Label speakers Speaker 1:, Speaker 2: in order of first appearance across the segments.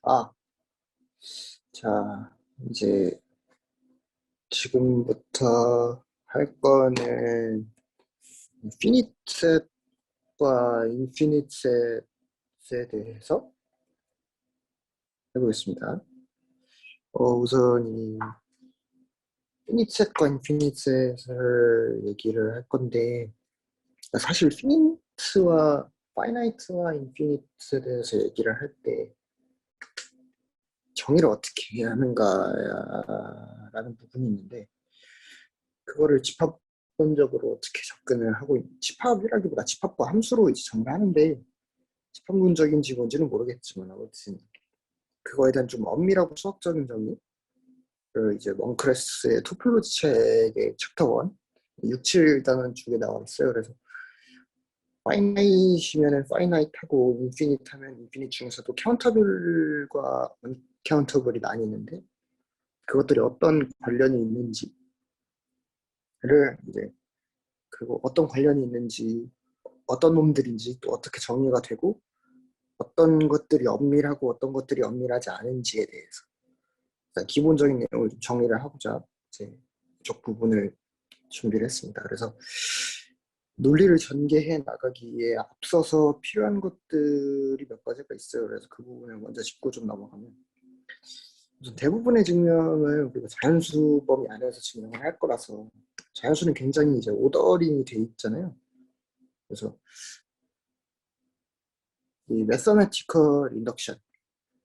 Speaker 1: 아, 자, 이제 지금부터 할 거는 피닛 셋과 인피닛 셋에 대해서 해보겠습니다. 우선 이 피닛 셋과 인피닛 셋을 얘기를 할 건데, 사실 피니트와 파이나이트와 인피니트에 대해서 얘기를 할 때 정의를 어떻게 해야 하는가라는 부분이 있는데, 그거를 집합론적으로 어떻게 접근을 하고 집합이라기보다 집합과 함수로 이제 정의하는데, 집합론적인지 뭔지는 모르겠지만 아무튼 그거에 대한 좀 엄밀하고 수학적인 정의를 이제 먼크레스의 토폴로지 책의 챕터 1 6,7단원 쪽에 나와 있어요. 그래서 파이나이트면은 파이나이트하고 인피니트 하면 인피니트 중에서도 카운터블과 언카운터블이 나뉘는데, 그것들이 어떤 관련이 있는지를 이제, 그리고 어떤 관련이 있는지, 어떤 놈들인지, 또 어떻게 정리가 되고, 어떤 것들이 엄밀하고 어떤 것들이 엄밀하지 않은지에 대해서 일단 기본적인 내용을 좀 정리를 하고자 이제 이쪽 부분을 준비를 했습니다. 그래서 논리를 전개해 나가기에 앞서서 필요한 것들이 몇 가지가 있어요. 그래서 그 부분을 먼저 짚고 좀 넘어가면, 우선 대부분의 증명을 우리가 자연수 범위 안에서 증명을 할 거라서, 자연수는 굉장히 이제 오더링이 돼 있잖아요. 그래서 이 매서메티컬 인덕션,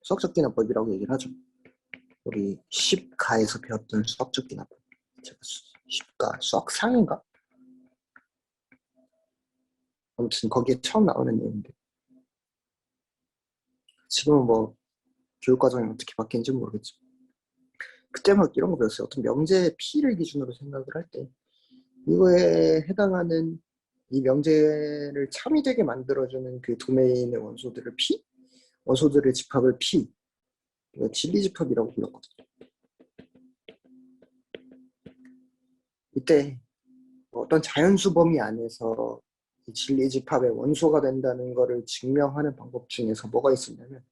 Speaker 1: 수학적 기납법이라고 얘기를 하죠. 우리 10가에서 배웠던 수학적 기납법. 제가 10가 수학 상인가? 아무튼 거기에 처음 나오는 내용인데, 지금은 뭐 교육과정이 어떻게 바뀌는지 모르겠지만 그때 막 이런 거 배웠어요. 어떤 명제의 P를 기준으로 생각을 할 때 이거에 해당하는 이 명제를 참이되게 만들어주는 그 도메인의 원소들을 P? 원소들의 집합을 P, 진리집합이라고 불렀거든요. 이때 어떤 자연수 범위 안에서 이 진리집합의 원소가 된다는 것을 증명하는 방법 중에서 뭐가 있었냐면,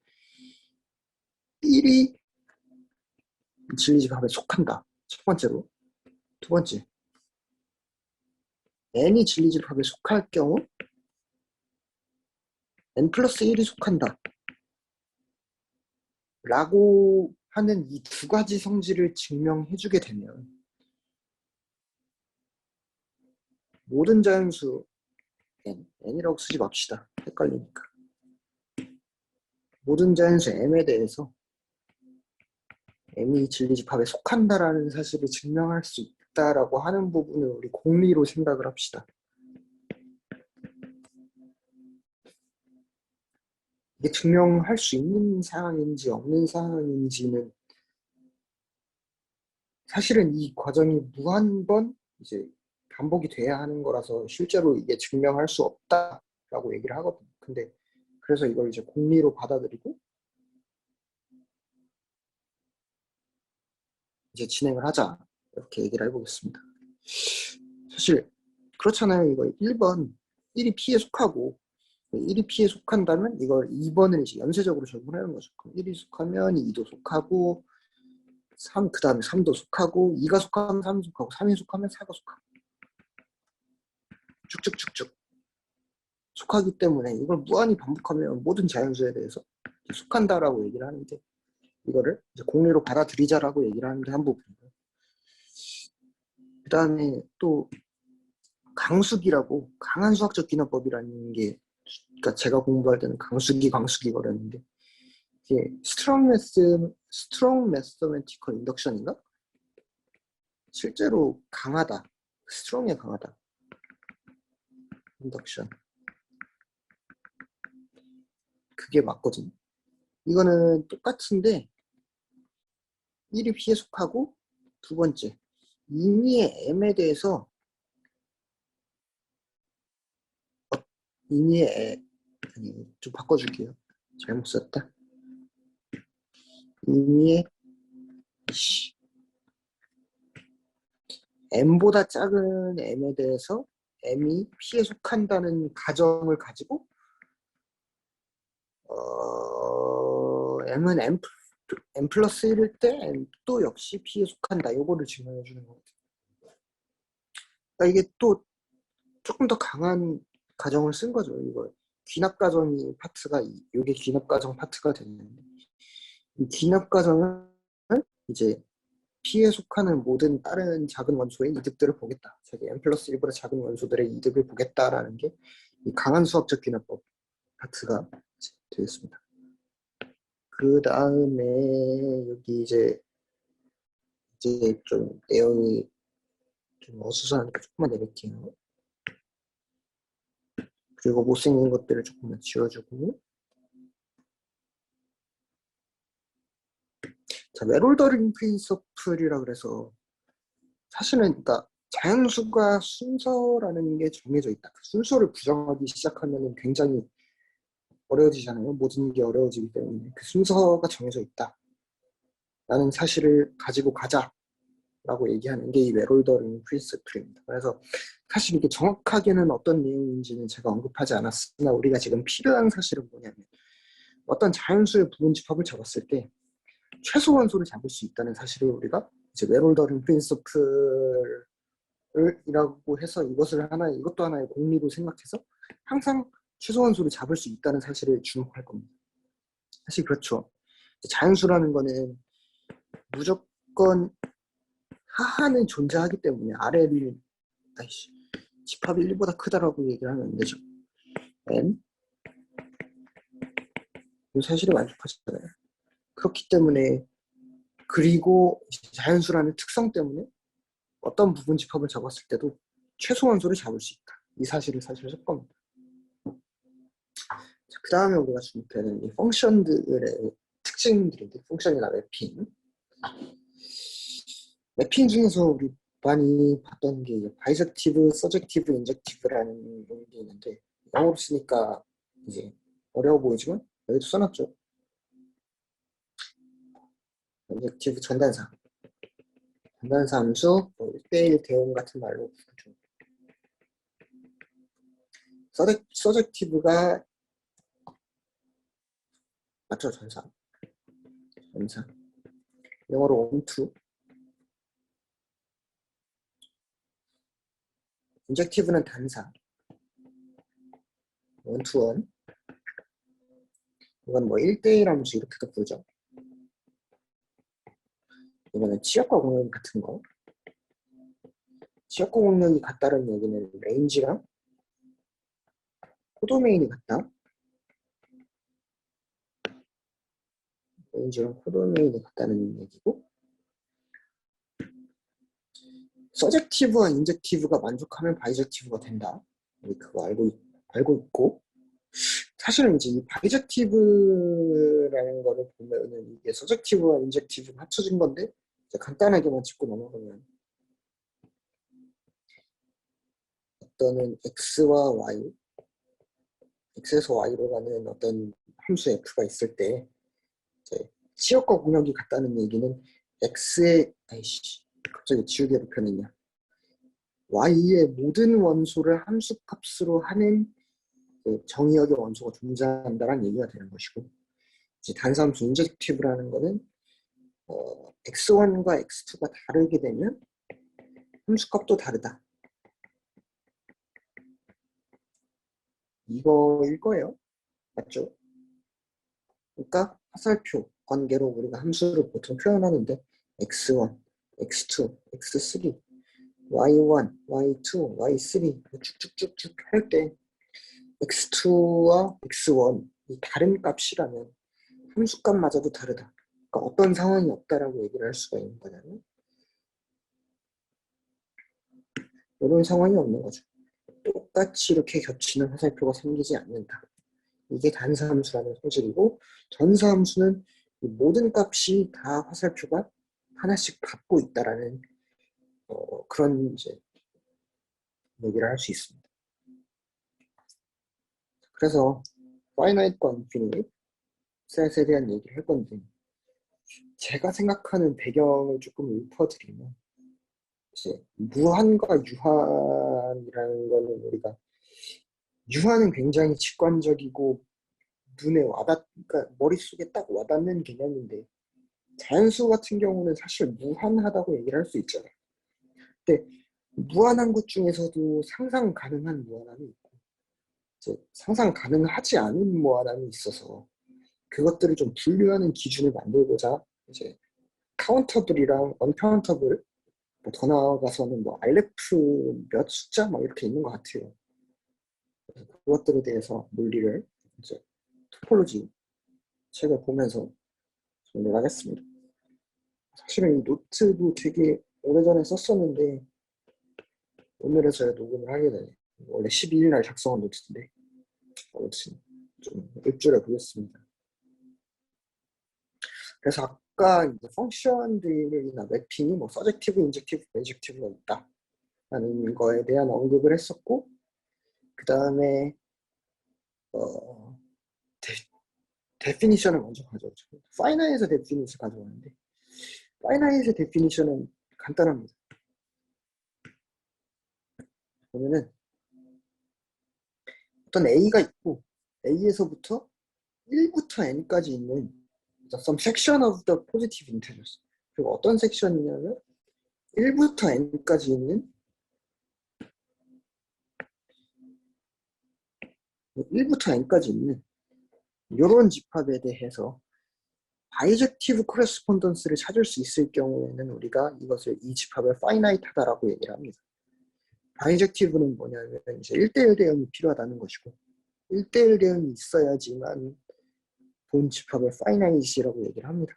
Speaker 1: 1이 진리집합에 속한다, 첫 번째로. 두 번째, n이 진리집합에 속할 경우 n 플러스 1이 속한다 라고 하는 이 두 가지 성질을 증명해주게 되면, 모든 자연수 n이라고 쓰지 맙시다, 헷갈리니까. 모든 자연수 m에 대해서 m이 진리집합에 속한다라는 사실을 증명할 수 있다라고 하는 부분을 우리 공리로 생각을 합시다. 이게 증명할 수 있는 사항인지 없는 사항인지는 사실은 이 과정이 무한번 이제 반복이 돼야 하는 거라서 실제로 이게 증명할 수 없다라고 얘기를 하거든요. 근데 그래서 이걸 이제 공리로 받아들이고 이제 진행을 하자, 이렇게 얘기를 해보겠습니다. 사실 그렇잖아요. 이거 1번 1이 P에 속하고 1이 P에 속한다면 이걸 2번을 이제 연쇄적으로 적용하는 거죠. 그럼 1이 속하면 2도 속하고 3, 그 다음에 3도 속하고, 2가 속하면 3이 속하고, 3이 속하면 4가 속하고, 쭉쭉쭉쭉 속하기 때문에 이걸 무한히 반복하면 모든 자연수에 대해서 속한다라고 얘기를 하는데, 이거를 이제 공리로 받아들이자라고 얘기를 하는데 한 부분이고요. 그 다음에 또 강수기라고, 강한 수학적 기납법이라는 게, 그러니까 제가 공부할 때는 강수기 거렸는데, 이게 스트롱 매서메티컬 인덕션인가? 실제로 강하다, 스트롱에 강하다, 인덕션, 그게 맞거든요. 이거는 똑같은데 1이 P에 속하고, 두 번째, 임의의 M에 대해서 임의의 아니, 좀 바꿔줄게요. 잘못 썼다. 임의의 M보다 작은 M에 대해서 M이 P에 속한다는 가정을 가지고 m은 m 플러스 1일 때 m도 역시 p에 속한다. 요거를 증명해 주는 거거든요. 그러니까 이게 또 조금 더 강한 가정을 쓴 거죠. 이거 귀납 가정이 파트가 이게 귀납 가정 파트가 됐는데, 이 귀납 가정은 이제 P에 속하는 모든 다른 작은 원소의 이득들을 보겠다. 자기 n 플러스 1보다 작은 원소들의 이득을 보겠다라는 게 이 강한 수학적 귀납법 파트가 되겠습니다. 그 다음에 여기 이제 좀 내용이 좀 어수선하니까 조금만 내릴게요. 그리고 못생긴 것들을 조금만 지워주고, 자, 웨롤더링 프린서플이라 그래서 사실은 그러니까 자연수가 순서라는 게 정해져 있다. 그 순서를 부정하기 시작하면 굉장히 어려워지잖아요. 모든 게 어려워지기 때문에 그 순서가 정해져 있다 라는 사실을 가지고 가자라고 얘기하는 게 이 웨롤더링 프린서플입니다. 그래서 사실 이게 정확하게는 어떤 내용인지는 제가 언급하지 않았으나, 우리가 지금 필요한 사실은 뭐냐면, 어떤 자연수의 부분집합을 잡았을 때 최소 원소를 잡을 수 있다는 사실을 우리가 이제 웨롤더링 프린서플이라고 해서 이것도 하나의 공리로 생각해서 항상 최소 원소를 잡을 수 있다는 사실을 주목할 겁니다. 사실 그렇죠. 자연수라는 거는 무조건 하하는 존재하기 때문에 아래를 집합이 1보다 크다라고 얘기를 하면 안 되죠. n 이 사실에 만족하잖아요. 그렇기 때문에, 그리고 자연수라는 특성 때문에 어떤 부분 집합을 잡았을 때도 최소 원소를 잡을 수 있다. 이 사실을 사실 할 겁니다. 그 다음에 우리가 주목해야 되는 이 펑션들의 특징들인데, 펑션이나 매핑. 매핑 중에서 우리 많이 봤던 게 바이젝티브, 서젝티브, 인젝티브라는 게 있는데, 영어로 쓰니까 이제 어려워 보이지만 여기도 써놨죠. 인젝티브 전단사 함수, 1대1 대응 같은 말로 부르죠. 서젝티브가 맞죠? 전사. 영어로 onto. 인젝티브는 단사. 원투원. 이건 뭐 1대1 함수 이렇게도 부르죠. 이거는 치역과 공역 같은 거. 치역과 공역이 같다는 얘기는 레인지랑 코도메인이 같다. 레인지랑 코도메인이 같다는 얘기고, 서젝티브와 인젝티브가 만족하면 바이젝티브가 된다. 우리 그거 알고 있고, 사실은 이제 이 바이젝티브라는 거를 보면은 이게 서젝티브와 인젝티브가 합쳐진 건데, 이제 간단하게만 짚고 넘어가면, 어떤 x와 y, x에서 y로 가는 어떤 함수 f가 있을 때, 이제 치역과 공역이 같다는 얘기는 x의 갑자기 지우개로 펴냈냐, y의 모든 원소를 함수값으로 하는 정의역의 원소가 존재한다는 얘기가 되는 것이고, 이제 단사함수 인젝티브라는 거는 x1과 x2가 다르게 되면 함수값도 다르다. 이거일 거예요. 맞죠? 그러니까 화살표 관계로 우리가 함수를 보통 표현하는데, x1, x2, x3, y1, y2, y3 쭉쭉쭉쭉 할 때 x2와 x1 이 다른 값이라면 함수값마저도 다르다. 그러니까 어떤 상황이 없다라고 얘기를 할 수가 있는 거잖아요. 이런 상황이 없는 거죠. 똑같이 이렇게 겹치는 화살표가 생기지 않는다. 이게 단사함수라는 소질이고, 전사함수는 모든 값이 다 화살표가 하나씩 갖고 있다라는 그런 이제 얘기를 할 수 있습니다. 그래서 파이나이트과 인피니트 셋에 대한 얘기를 할 건데, 제가 생각하는 배경을 조금 읊어드리면, 이제 무한과 유한이라는 거는, 우리가 유한은 굉장히 직관적이고 눈에 그러니까 머릿속에 딱 와닿는 개념인데, 자연수 같은 경우는 사실 무한하다고 얘기를 할 수 있잖아요. 근데 무한한 것 중에서도 상상 가능한 무한함이 있고, 이제 상상 가능하지 않은 무한함이 있어서 그것들을 좀 분류하는 기준을 만들고자 이제 카운터블이랑 언카운터블, 뭐 더 나아가서는 뭐 알레프 몇 숫자 막 이렇게 있는 것 같아요. 그래서 그것들에 대해서 논리를 이제 토폴로지 책을 보면서 정리를 하겠습니다. 사실은 이 노트도 되게 오래전에 썼었는데 오늘에서야 녹음을 하게 되네. 원래 12일 날 작성한 노트인데 아무튼 좀 일주일에 보겠습니다. 그래서 아까 이제 펑션들이나 매핑이 뭐 서젝티브, 인젝티브, 매젝티브가 있다 라는 거에 대한 언급을 했었고, 그 다음에 데피니션을 먼저 가져오죠. 파이나잇의 데피니션을 가져오는데, 파이나잇의 데피니션은 간단합니다. 보면은 어떤 A가 있고 A에서부터 1부터 N까지 있는 some section of the positive integers. 그리고 어떤 섹션이냐면 1부터 N까지 있는 1부터 N까지 있는 이런 집합에 대해서 바이젝티브 코레스폰던스를 찾을 수 있을 경우에는 우리가 이 집합을 파이나이트하다라고 얘기를 합니다. 바이젝티브는 뭐냐면 이제 1대1 대응이 필요하다는 것이고, 1대1 대응이 있어야지만 본 집합을 파이나이트라고 얘기를 합니다.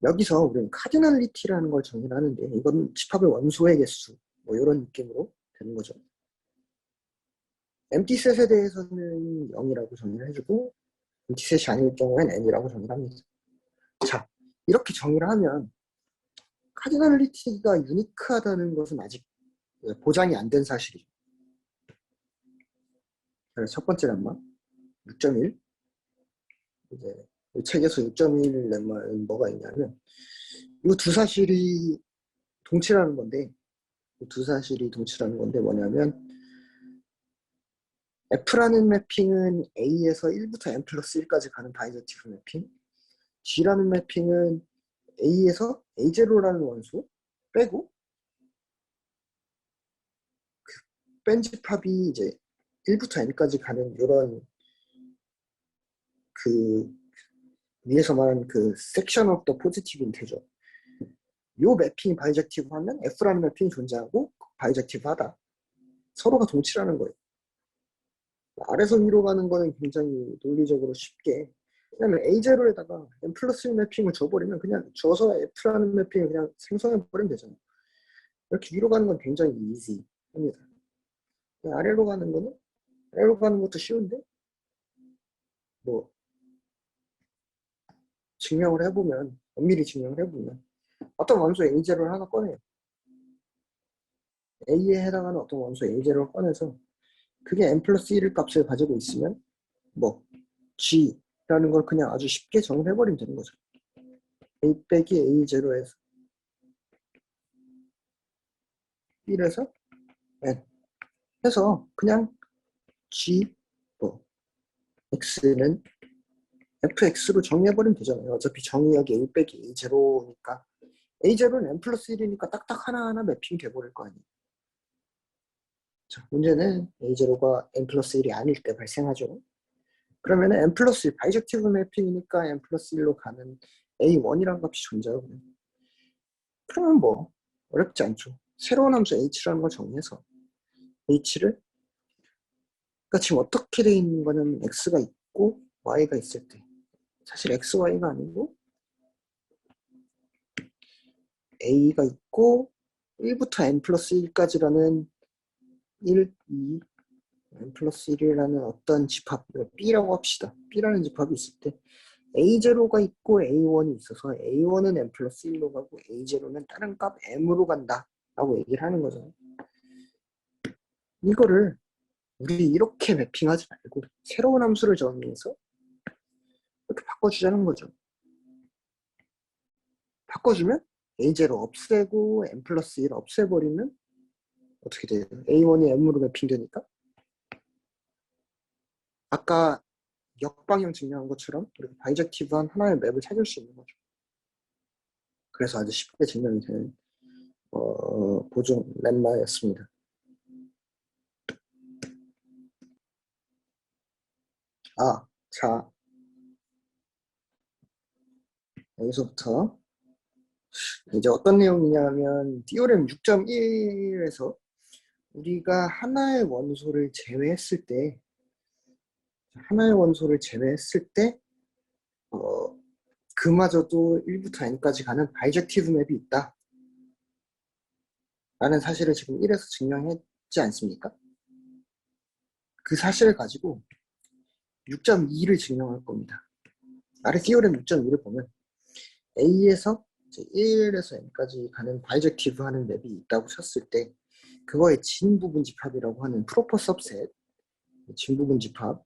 Speaker 1: 여기서 우리는 카디널리티라는 걸 정의를 하는데, 이건 집합의 원소의 개수 뭐 이런 느낌으로 되는 거죠. 엠티셋에 대해서는 0이라고 정의를 해주고, 엠티셋이 아닐 경우엔 n이라고 정의를 합니다. 자, 이렇게 정의를 하면 카디널리티가 유니크하다는 것은 아직 보장이 안 된 사실이죠. 그래서 첫 번째 lemma 6.1, 이제 이 책에서 6.1 lemma는 뭐가 있냐면 이 두 사실이 동치라는 건데, 뭐냐면 F라는 매핑은 A에서 1부터 N 플러스 1까지 가는 바이젝티브 매핑, G라는 매핑은 A에서 A0라는 원소 빼고 뺀 집합이 이제 1부터 N까지 가는 이런 그 위에서 말하는 그 섹션 오브 더 포지티브 인테저, 요 매핑이 바이젝티브 하면 F라는 매핑이 존재하고 바이젝티브 하다, 서로가 동치라는 거예요. 아래서 위로 가는 거는 굉장히 논리적으로 쉽게, 왜냐면 A0에다가 N 플러스 1 매핑을 줘버리면 그냥 줘서 F라는 매핑을 그냥 생성해버리면 되잖아요. 이렇게 위로 가는 건 굉장히 easy 합니다. 아래로 가는 것도 쉬운데, 뭐 엄밀히 증명을 해보면 어떤 원소 A0를 하나 꺼내요. A에 해당하는 어떤 원소 A0를 꺼내서 그게 N 플러스 1의 값을 가지고 있으면 뭐 G라는 걸 그냥 아주 쉽게 정의해버리면 되는 거죠. A 빼기 A0에서 1에서 N 해서 그냥 G 뭐 X는 fx로 정의해버리면 되잖아요. 어차피 정의역이 A 빼기 A0니까 A0는 N 플러스 1이니까 딱딱 하나하나 매핑 돼버릴 거 아니에요. 자, 문제는 A0가 N 플러스 1이 아닐 때 발생하죠. 그러면 N 플러스 1, 바이젝티브 매핑이니까 N 플러스 1로 가는 A1이라는 값이 존재하고, 그러면 뭐 어렵지 않죠. 새로운 함수 H라는 걸 정리해서 H를, 그러니까 지금 어떻게 돼 있는 거는 X가 있고 Y가 있을 때, 사실 X, Y가 아니고 A가 있고 1부터 N 플러스 1까지라는 1, 2, N 플러스 1이라는 어떤 집합, B라고 합시다. B라는 집합이 있을 때 A0가 있고 A1이 있어서 A1은 N 플러스 1로 가고 A0는 다른 값 M으로 간다 라고 얘기를 하는 거죠. 이거를 우리 이렇게 매핑하지 말고 새로운 함수를 정의해서 이렇게 바꿔주자는 거죠. 바꿔주면 A0 없애고 N 플러스 1 없애버리면 어떻게 돼요? A1이 M으로 매핑되니까 아까 역방향 증명한 것처럼 이렇게 바이젝티브한 하나의 맵을 찾을 수 있는 거죠. 그래서 아주 쉽게 증명이 되는 보존 렘마였습니다. 자, 여기서부터 이제 어떤 내용이냐면 디오렘 6.1에서 우리가 하나의 원소를 제외했을 때 그마저도 1부터 n까지 가는 바이젝티브 맵이 있다 라는 사실을 지금 1에서 증명했지 않습니까? 그 사실을 가지고 6.2를 증명할 겁니다. 아래 디오렘 6.2를 보면 A에서 1에서 n까지 가는 바이젝티브 하는 맵이 있다고 쳤을 때 그거의 진부분 집합이라고 하는 프로퍼 서브셋 진부분 집합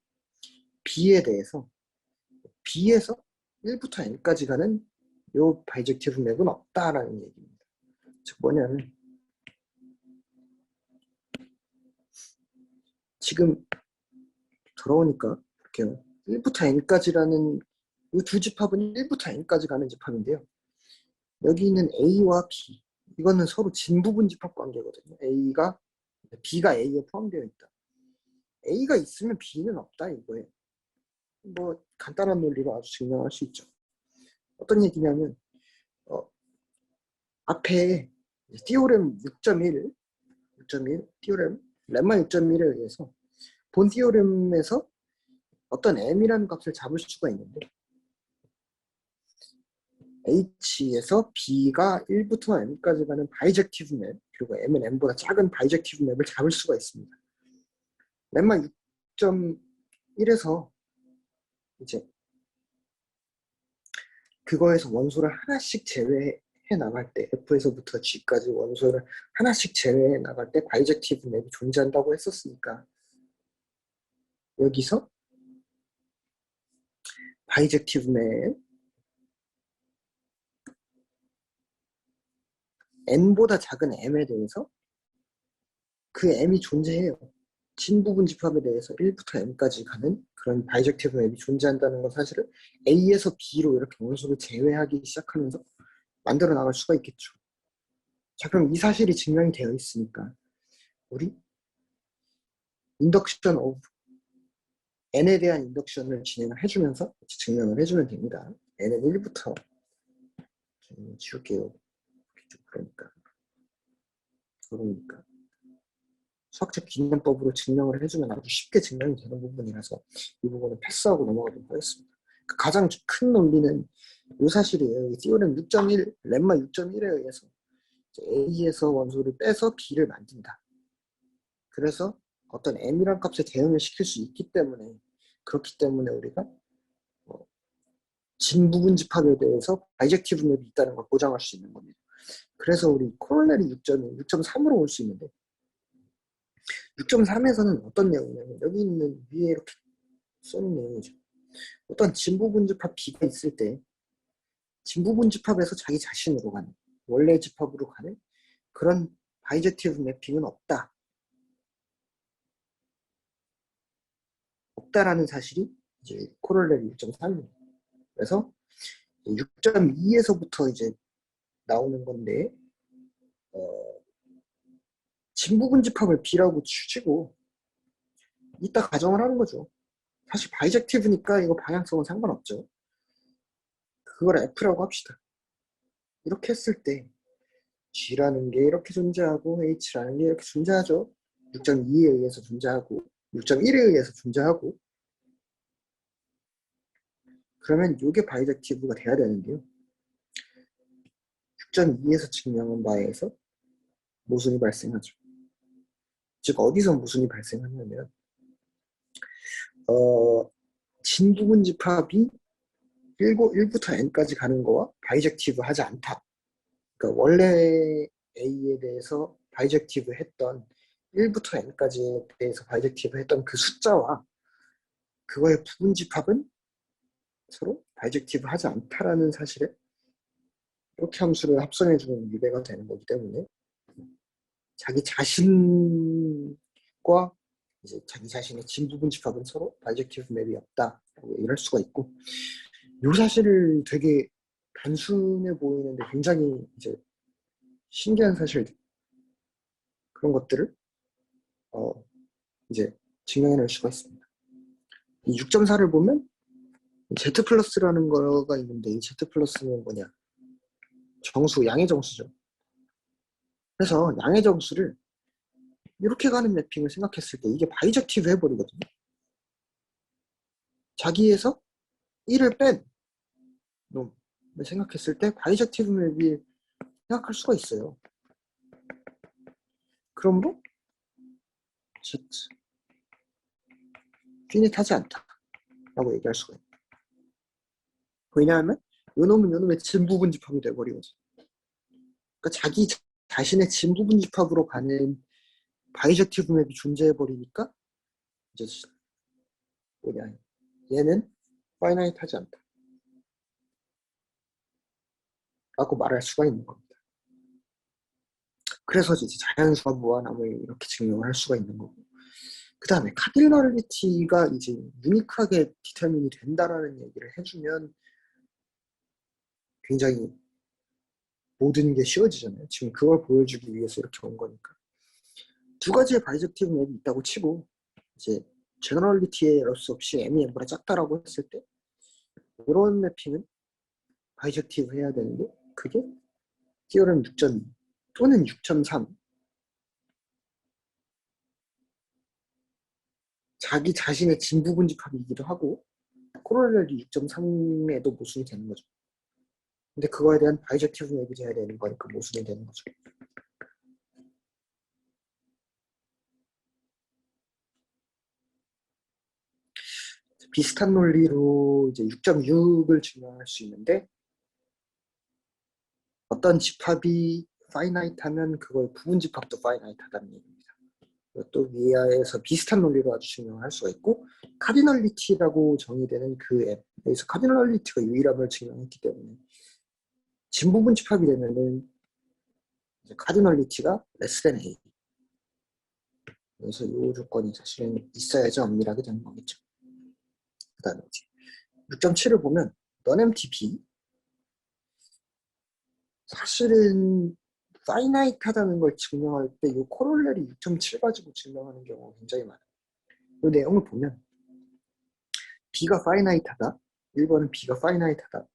Speaker 1: B에 대해서 B에서 1부터 n까지 가는 요 바이젝티브 맵은 없다라는 얘기입니다. 즉 뭐냐면 지금 돌아오니까 볼게요. 1부터 n까지라는 이 두 집합은 1부터 n까지 가는 집합인데요. 여기 있는 A와 B 이거는 서로 진부분 집합 관계거든요. B가 A에 포함되어 있다. A가 있으면 B는 없다 이거예요. 뭐 간단한 논리로 아주 증명할 수 있죠. 어떤 얘기냐면 앞에 디오렘 6.1 디오렘 렘마 6.1에 의해서 본 디오렘에서 어떤 m이라는 값을 잡을 수가 있는데 H에서 B가 1부터 m까지 가는 바이젝티브 맵 그리고 m은 m보다 작은 바이젝티브 맵을 잡을 수가 있습니다. 렘마 6.1에서 이제 그거에서 원소를 하나씩 제외해 나갈 때 F에서부터 G까지 원소를 하나씩 제외해 나갈 때 바이젝티브 맵이 존재한다고 했었으니까 여기서 바이젝티브 맵 n보다 작은 m에 대해서 그 m이 존재해요. 진부분 집합에 대해서 1부터 m까지 가는 그런 바이젝티브 맵이 존재한다는 건 사실은 A에서 B로 이렇게 원소를 제외하기 시작하면서 만들어 나갈 수가 있겠죠. 자, 그럼 이 사실이 증명이 되어 있으니까 우리 인덕션 오브 n에 대한 인덕션을 진행을 해주면서 증명을 해주면 됩니다. n은 1부터 지울게요. 그러니까 수학적 기념법으로 증명을 해주면 아주 쉽게 증명이 되는 부분이라서 이 부분은 패스하고 넘어가도록 하겠습니다. 가장 큰 논리는 이 사실이에요. 디오렘 6.1, 렘마 6.1에 의해서 A에서 원소를 빼서 B를 만든다. 그래서 어떤 M이란 값에 대응을 시킬 수 있기 때문에 그렇기 때문에 우리가 진부분 집합에 대해서 바이젝티브 맵이 있다는 걸 보장할 수 있는 겁니다. 그래서 우리 코롤레리 6.1, 6.3으로 올 수 있는데 6.3에서는 어떤 내용이냐면 여기 있는 위에 이렇게 써놓은 내용이죠. 어떤 진부분 집합 B가 있을 때 진부분 집합에서 자기 자신으로 가는 원래 집합으로 가는 그런 바이젝티브 매핑은 없다라는 사실이 이제 코롤레리 6.3입니다. 그래서 6.2에서부터 이제 나오는 건데 진부분 집합을 B라고 치고 이따 가정을 하는 거죠. 사실 바이젝티브니까 이거 방향성은 상관없죠. 그걸 F라고 합시다. 이렇게 했을 때 G라는 게 이렇게 존재하고 H라는 게 이렇게 존재하죠. 6.2에 의해서 존재하고 6.1에 의해서 존재하고 그러면 이게 바이젝티브가 돼야 되는데요. 6.2에서 증명한 바에 의해서 모순이 발생하죠. 즉 어디서 모순이 발생하냐면 진부분 집합이 1부터 n까지 가는 거와 바이젝티브 하지 않다. 그러니까 원래 A에 대해서 바이젝티브 했던 1부터 n까지에 대해서 바이젝티브 했던 그 숫자와 그거의 부분 집합은 서로 바이젝티브 하지 않다라는 사실에 이렇게 함수를 합성해주는 유배가 되는 거기 때문에 자기 자신과 이제 자기 자신의 진부분 집합은 서로 바이젝티브 맵이 없다라고 얘기를 할 수가 있고, 이 사실을 되게 단순해 보이는데 굉장히 이제 신기한 사실들, 그런 것들을 이제 증명해낼 수가 있습니다. 이 6.4를 보면 Z 플러스라는 거가 있는데, 이 Z 플러스는 뭐냐? 정수, 양의 정수죠. 그래서 양의 정수를 이렇게 가는 매핑을 생각했을 때 이게 바이젝티브 해버리거든요. 자기에서 1을 뺀 놈을 생각했을 때 바이젝티브 맵이 생각할 수가 있어요. 그러므로 Z 피닛하지 않다라고 얘기할 수가 있어요. 왜냐하면 요놈은 요놈의 진부분 집합이 돼버리거든. 그러니까 자기 자신의 진부분 집합으로 가는 바이젝티브 맵이 존재해버리니까 이제 뭐냐, 얘는 파이나이트하지 않다 라고 말할 수가 있는 겁니다. 그래서 이제 자연수와 무한함을 이렇게 증명을 할 수가 있는 거고, 그 다음에 카디널리티가 이제 유니크하게 디터민이 된다라는 얘기를 해주면 굉장히 모든 게 쉬워지잖아요. 지금 그걸 보여주기 위해서 이렇게 온 거니까. 두 가지의 바이젝티브 맵이 있다고 치고, 이제 제너럴리티에 에러 수 없이 m이 m보다 작다라고 했을 때 이런 매핑은 바이젝티브 해야 되는데, 그게 티어럼 6.2 또는 6.3, 자기 자신의 진부분 집합이기도 하고 코로렐리 6.3에도 모순이 되는 거죠. 근데 그거에 대한 바이젝티브 맵이 돼야 되는 거니까 모순이 되는 거죠. 비슷한 논리로 이제 6.6을 증명할 수 있는데, 어떤 집합이 파이나이트하면 그걸 부분 집합도 파이나이트하다는 얘기입니다. 또 위아에서 비슷한 논리로 아주 증명할 수가 있고, 카디널리티라고 정의되는 그 앱에서 카디널리티가 유일함을 증명했기 때문에 진부분 집합이 되면은 카디널리티가 less than A, 그래서 이 조건이 사실은 있어야지 엄밀하게 되는 거겠죠. 그 다음에 6.7을 보면 non-empty 사실은 파이나이트하다는 걸 증명할 때 이 코롤레리 6.7 가지고 증명하는 경우가 굉장히 많아요. 이 내용을 보면 B가 파이나이트하다, 1번은 B가 파이나이트하다,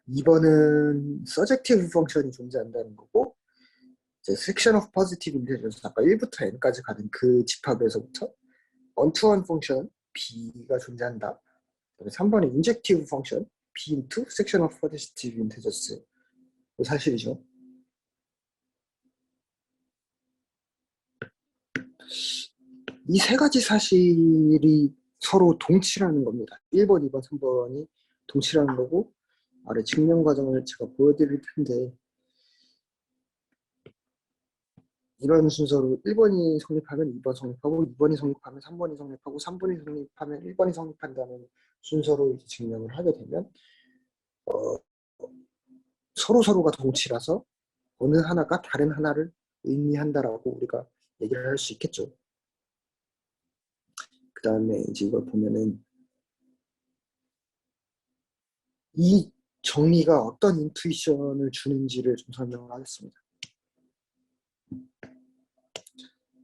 Speaker 1: 2번은 서젝티브 펑션이 존재한다는 거고, 이제 섹션 오브 포지티브 인테저스, 아까 1부터 n까지 가는 그 집합에서부터 원투원 펑션 B가 존재한다. 3번은 인젝티브 펑션 B into section of positive integers. 사실이죠. 이 세 가지 사실이 서로 동치라는 겁니다. 1번, 2번, 3번이 동치라는 거고, 아래 증명 과정을 제가 보여드릴 텐데, 이런 순서로 1번이 성립하면 2번 성립하고, 2번이 성립하면 3번이 성립하고, 3번이 성립하면 1번이 성립한다는 순서로 이제 증명을 하게 되면 서로가 동치라서 어느 하나가 다른 하나를 의미한다라고 우리가 얘기를 할 수 있겠죠. 그 다음에 이제 이걸 보면은 이 정리가 어떤 인투이션을 주는지를 좀 설명을 하겠습니다.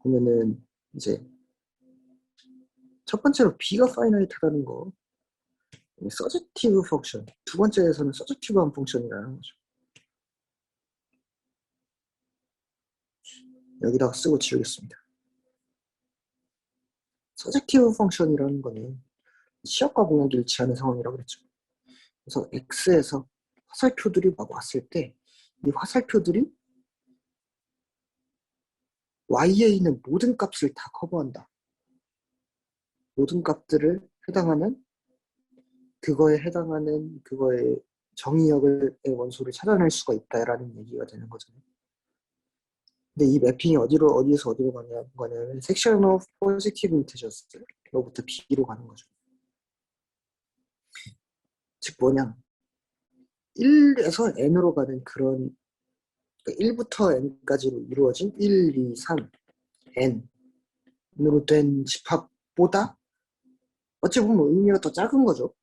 Speaker 1: 보면은 이제 첫 번째로 B가 파이나이트하다는 거, 서젝티브 펑션, 두 번째에서는 서젝티브한 펑션이라는 거죠. 여기다가 쓰고 지우겠습니다. 서젝티브 펑션이라는 거는 시합과 공약이 일치하는 상황이라고 그랬죠. 그래서 X에서 화살표들이 막 왔을 때 이 화살표들이 Y에 있는 모든 값을 다 커버한다. 모든 값들을 해당하는 그거에 해당하는 그거의 정의역의 원소를 찾아낼 수가 있다라는 얘기가 되는 거잖아요. 근데 이 매핑이 어디에서 어디로 가냐면 섹션 오브 포지티브 인티저스로부터 B로 가는 거죠. 즉 뭐냐, 1에서 n으로 가는 그런 그러니까 1부터 n까지로 이루어진 1, 2, 3, n으로 된 집합보다 어찌 보면 의미가 더 작은 거죠.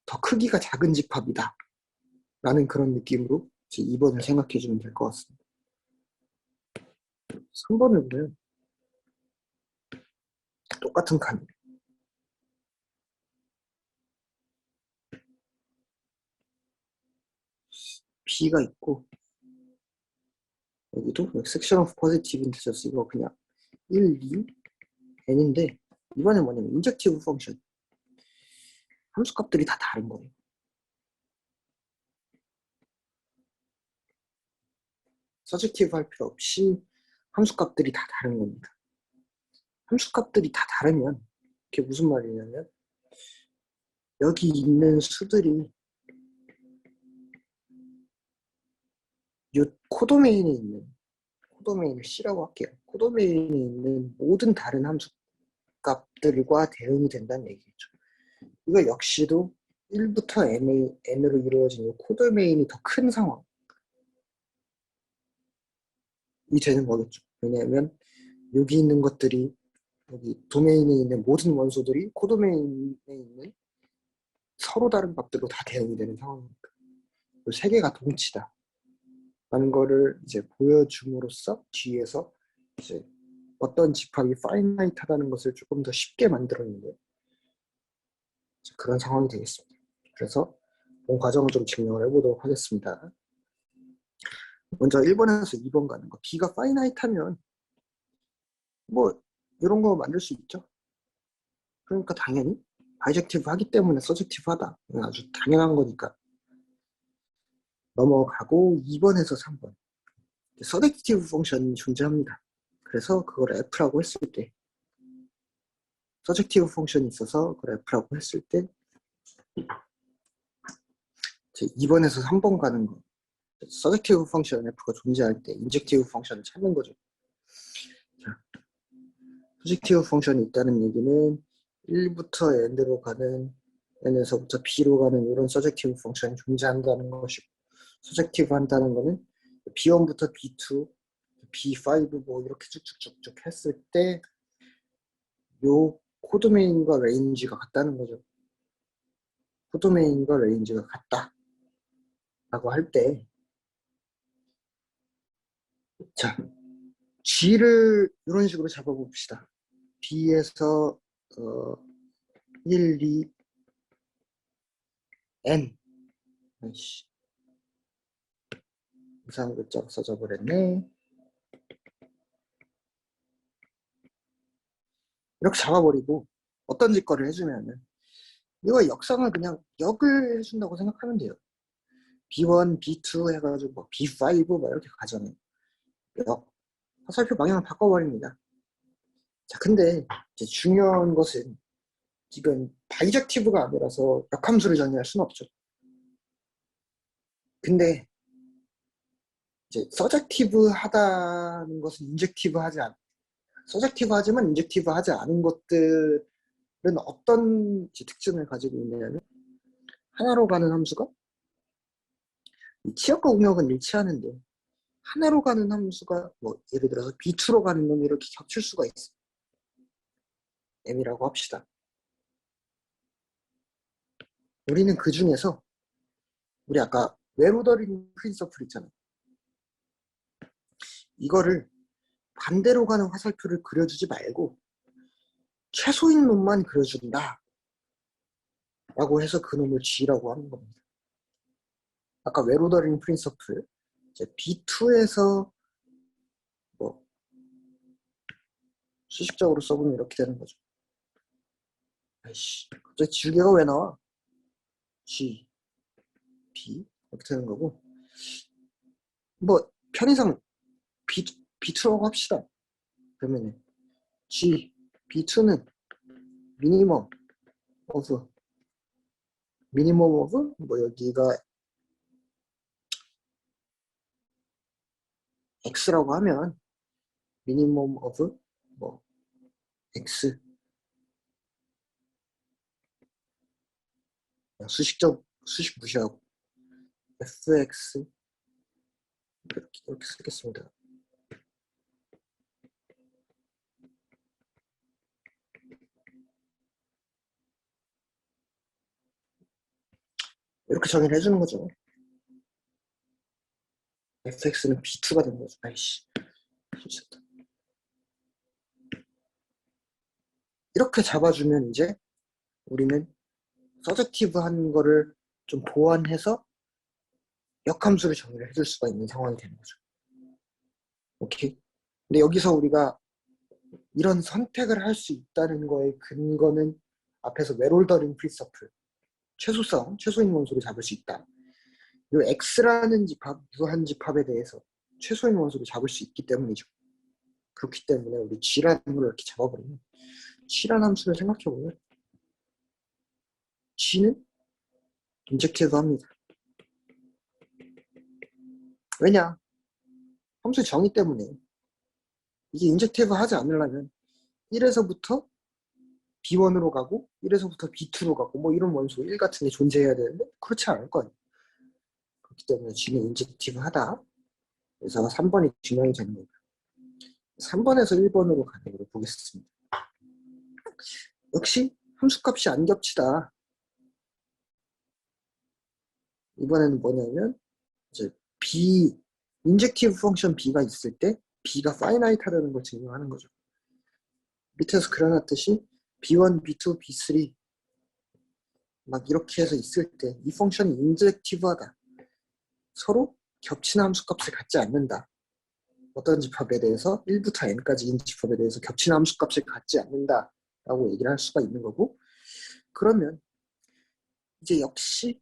Speaker 1: 더 크기가 작은 집합이다 라는 그런 느낌으로 이제 2번을 생각해 주면 될 것 같습니다. 3번을 보면 똑같은 칸. B가 있고 여기도 섹션 오브 포지티브 인티저스 이거 그냥 1, 2, n인데 이번에 뭐냐면 인젝티브 펑션 함수값들이 다 다른 거예요. 서젝티브 할 필요 없이 함수값들이 다 다른 겁니다. 함수값들이 다 다르면 그게 무슨 말이냐면 여기 있는 수들이 이 코도메인에 있는 코도메인을 C라고 할게요. 코도메인에 있는 모든 다른 함수값들과 대응이 된다는 얘기죠. 이거 역시도 1부터 n으로 이루어진 이 코도메인이 더 큰 상황이 되는 거겠죠. 왜냐하면 여기 있는 것들이 여기 도메인에 있는 모든 원소들이 코도메인에 있는 서로 다른 값들로 다 대응이 되는 상황이니까 세 개가 동치다 라는 거를 이제 보여줌으로써 뒤에서 이제 어떤 집합이 파이나이트하다는 것을 조금 더 쉽게 만들었는데 그런 상황이 되겠습니다. 그래서 본 과정을 좀 증명을 해보도록 하겠습니다. 먼저 1번에서 2번 가는 거. B가 파이나이트하면 뭐 이런 거 만들 수 있죠. 그러니까 당연히 바이젝티브 하기 때문에 서젝티브 하다. 아주 당연한 거니까. 넘어가고 2번에서 3번. 서젝티브 펑션이 존재합니다. 그래서 그걸 F라고 했을 때 서젝티브 펑션이 있어서 그걸 F라고 했을 때 2번에서 3번 가는 거. 서젝티브 펑션 F가 존재할 때 인젝티브 펑션을 찾는 거죠. 자, 서젝티브 펑션이 있다는 얘기는 1부터 n으로 가는 n에서부터 b로 가는 이런 서젝티브 펑션이 존재한다는 것이고 서젝티브 한다는 거는 b1부터 b2, b5 뭐 이렇게 쭉쭉쭉쭉 했을 때 요 코도메인과 레인지가 같다는 거죠. 코도메인과 레인지가 같다 라고 할 때 자, G를 이런 식으로 잡아봅시다. B에서 1, 2, N 아이씨 이상한 글자가 써져버렸네. 이렇게 잡아버리고 어떤 짓거리를 해주면은 이거 역상을 그냥 역을 해준다고 생각하면 돼요. B1, B2 해가지고 뭐 B5 막 이렇게 가잖아요. 역 화살표 방향을 바꿔버립니다. 자, 근데 이제 중요한 것은 지금 바이젝티브가 아니라서 역함수를 정의할 수는 없죠. 근데 이제 서젝티브 하다는 것은 인젝티브 하지 않 서젝티브 하지만 인젝티브 하지 않은 것들은 어떤 특징을 가지고 있느냐면 하나로 가는 함수가 치역과 공역은 일치하는데 하나로 가는 함수가 뭐 예를 들어서 B2로 가는 놈이 이렇게 겹칠 수가 있어. M이라고 합시다. 우리는 그 중에서 우리 아까 웨로더링 프린서플 있잖아요. 이거를 반대로 가는 화살표를 그려주지 말고 최소인 놈만 그려준다 라고 해서 그 놈을 G라고 하는 겁니다. 아까 웨로더링 프린서플 이제 B2에서 뭐 수식적으로 써보면 이렇게 되는 거죠. 아이씨 갑자기 지우개가 왜 나와? G, B 이렇게 되는 거고 뭐 편의상 B2라고 합시다. 그러면 G, B2는 미니멈 오브 뭐 여기가 X라고 하면 미니멈 오브 뭐 X 수식 무시하고 fx 이렇게 쓰겠습니다. 이렇게 정의를 해주는 거죠. fx는 b2가 되는 거죠. 아이씨. 미쳤다. 이렇게 잡아주면 이제 우리는 서젝티브한 거를 좀 보완해서 역함수를 정의를 해줄 수가 있는 상황이 되는 거죠. 오케이. 근데 여기서 우리가 이런 선택을 할 수 있다는 거의 근거는 앞에서 웨롤더링 프린서플, 최소인 원소를 잡을 수 있다. 이 x라는 집합, 무한 집합에 대해서 최소인 원소를 잡을 수 있기 때문이죠. 그렇기 때문에 우리 g라는 걸 이렇게 잡아버리면 g라는 함수를 생각해보면 g는 인젝티브합니다. 왜냐? 함수의 정의 때문에 이게 인젝티브 하지 않으려면 1에서부터 B1으로 가고 1에서부터 B2로 가고 뭐 이런 원소 1 같은 게 존재해야 되는데 그렇지 않을 거 아니에요. 그렇기 때문에 G는 인젝티브 하다. 그래서 3번이 증명이 되는 겁니다. 3번에서 1번으로 가는 걸로 보겠습니다. 역시 함수값이 안 겹치다. 이번에는 뭐냐면 이제 B 인젝티브 펑션 B가 있을 때 B가 파이나이트하다는 걸 증명하는 거죠. 밑에서 그려놨듯이 B1, B2, B3 막 이렇게 해서 있을 때 이 펑션이 인젝티브하다. 서로 겹치는 함수값을 갖지 않는다. 어떤 집합에 대해서 1부터 n까지 인 집합에 대해서 겹치는 함수값을 갖지 않는다 라고 얘기를 할 수가 있는 거고, 그러면 이제 역시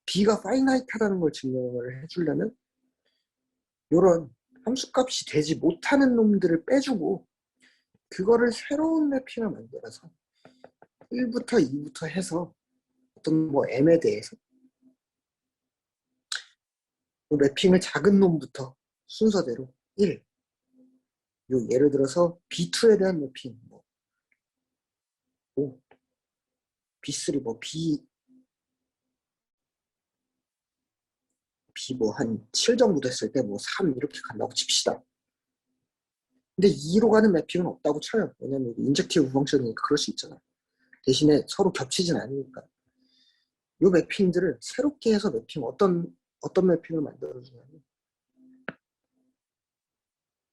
Speaker 1: B가 파이나이트하다는 걸 증명을 해주려면 이런 함수값이 되지 못하는 놈들을 빼주고 그거를 새로운 매핑을 만들어서 1부터 2부터 해서 어떤 뭐 m에 대해서 그 매핑을 작은 놈부터 순서대로 1, 요 예를 들어서 B2에 대한 매핑 뭐 5, B3 뭐 B 뭐 한 7 정도 됐을 때 뭐 3 이렇게 간다고 칩시다. 근데 2로 가는 매핑은 없다고 쳐요. 왜냐면 인젝티브 펑션이니까 그럴 수 있잖아요. 대신에 서로 겹치진 않으니까. 이 매핑들을 새롭게 해서 매핑 어떤 매핑을 만들어주냐면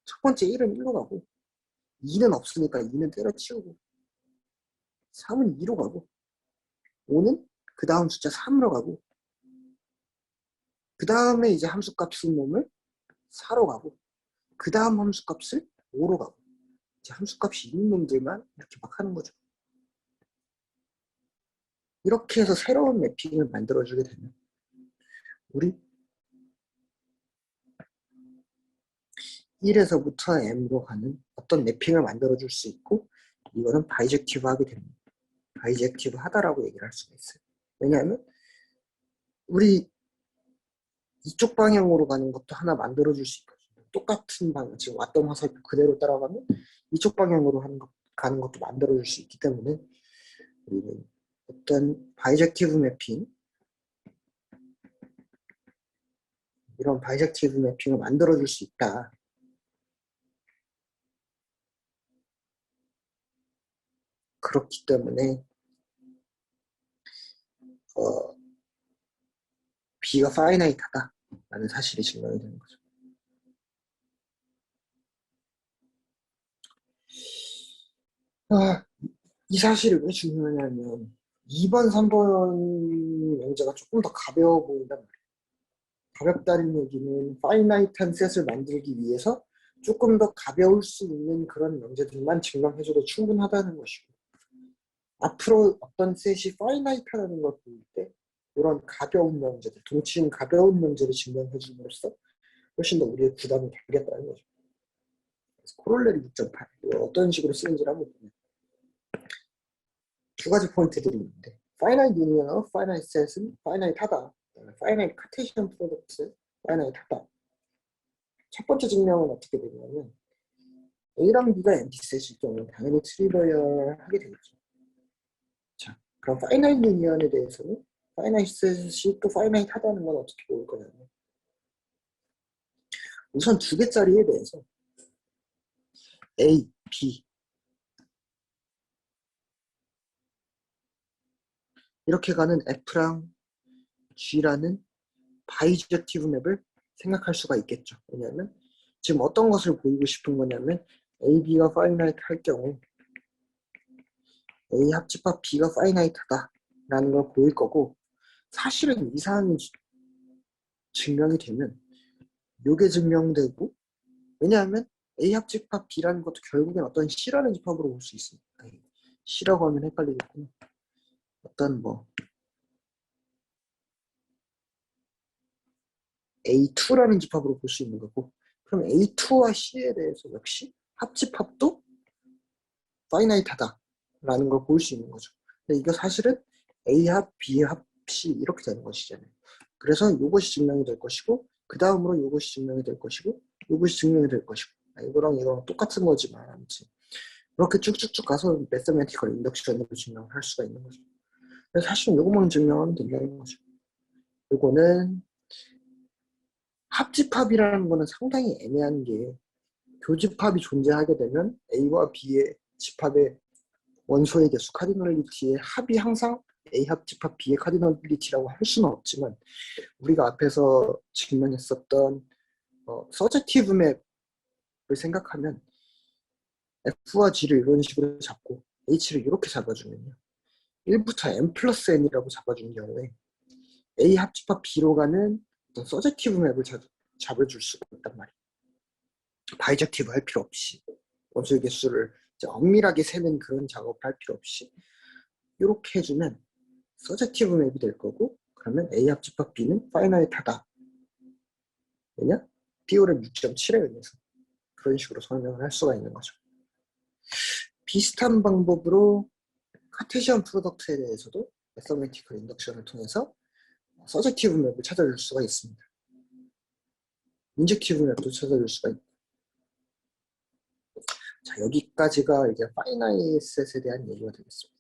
Speaker 1: 첫 번째 1은 1로 가고 2는 없으니까 2는 때려치우고 3은 2로 가고 5는 그 다음 숫자 3으로 가고 그 다음에 이제 함수값 쓴 놈을 4로 가고 그 다음 함수값을 5로 가고 이제 함수값이 있는 놈들만 이렇게 막 하는 거죠. 이렇게 해서 새로운 매핑을 만들어주게 되면 우리 1에서부터 m로 가는 어떤 매핑을 만들어줄 수 있고 이거는 바이젝티브 하게 됩니다. 바이젝티브 하다라고 얘기를 할 수가 있어요. 왜냐하면 우리 이쪽 방향으로 가는 것도 하나 만들어줄 수 있거든요. 똑같은 방향, 지금 왔던 화살표 그대로 따라가면 이쪽 방향으로 가는 것도 만들어줄 수 있기 때문에 우리는 어떤 바이젝티브 매핑, 이런 바이젝티브 매핑을 만들어줄 수 있다. 그렇기 때문에 B가 파이나이트하다 라는 사실이 증명이 되는 거죠. 이 사실이 왜 중요하냐면 2번, 3번 영재가 조금 더 가벼워 보인단 말이에요. 가볍다는 얘기는 파이나이트한 셋을 만들기 위해서 조금 더 가벼울 수 있는 그런 명제들만 증명해줘도 충분하다는 것이고, 앞으로 어떤 셋이 파이나이트하다는 걸 볼 때 이런 가벼운 명제들, 동치인 가벼운 명제를 증명해줌으로써 훨씬 더 우리의 부담이 덜겠다는 거죠. 그래서 코롤레리 6.8 어떤 식으로 쓰는지를 한번 보면 두 가지 포인트들이 있는데, 파이나이트 유니언, 파이나이트 셋은 파이나이트하다, 파이나이트 카테시언 프로덕트, 파이나이트하다. 첫 번째 증명은 어떻게 되냐면 A랑 B가 엔티셋일 경우 당연히 트리버열하게 되겠죠. 자, 그럼 파이나이트 유니언에 대해서는 파이나이트 셋이 또 파이나이트 하다는 건 어떻게 볼 거냐면, 우선 두 개짜리에 대해서 A, B 이렇게 가는 F랑 G라는 바이제티브 맵을 생각할 수가 있겠죠. 왜냐하면 지금 어떤 것을 보이고 싶은 거냐면 A, B가 파이나이트 할 경우 A 합집합 B가 파이나이트다 라는 걸 보일 거고, 사실은 이 사항이 증명이 되면 이게 증명되고, 왜냐하면 A 합집합 B라는 것도 결국엔 어떤 C라는 집합으로 볼 수 있습니다. 아니, C라고 하면 헷갈리겠구나. 어떤 뭐 A2라는 집합으로 볼 수 있는 거고, 그럼 A2와 C에 대해서 역시 합집합도 파이나이트하다 라는 걸 볼 수 있는 거죠. 근데 이거 사실은 A합, B합, C 이렇게 되는 것이잖아요. 그래서 이것이 증명이 될 것이고, 그 다음으로 이것이 증명이 될 것이고, 이것이 증명이 될 것이고, 이거랑 이거랑 똑같은 거지만 아무튼 이렇게 쭉쭉쭉 가서 매스매티컬 인덕션으로 증명을 할 수가 있는 거죠. 근데 사실은 이것만 증명하면 된다는 거죠. 이거는 합집합이라는 거는 상당히 애매한 게, 교집합이 존재하게 되면 A와 B의 집합의 원소의 개수 카디널리티의 합이 항상 A 합집합 B의 카디널리티라고 할 수는 없지만, 우리가 앞에서 증명했었던 서제티브 맵을 생각하면 F와 G를 이런 식으로 잡고 H를 이렇게 잡아주면요, 1부터 n 플러스 n이라고 잡아준 경우에 A 합집합 B로 가는 어떤 서제티브 맵을 잡아줄 수가 있단 말이에요. 바이젝티브 할 필요 없이, 원소의 개수를 엄밀하게 세는 그런 작업을 할 필요 없이 이렇게 해주면 서제티브 맵이 될 거고, 그러면 A 합집합 B는 파이나이트하다. 왜냐? B오렘 6.7에 의해서 그런 식으로 설명을 할 수가 있는 거죠. 비슷한 방법으로 카테시안 프로덕트에 대해서도 매서메티컬 인덕션을 통해서 서젝티브 맵을 찾아줄 수가 있습니다. 인젝티브 맵도 찾아줄 수가 있고. 자, 여기까지가 이제 파이나이셋에 대한 얘기가 되겠습니다.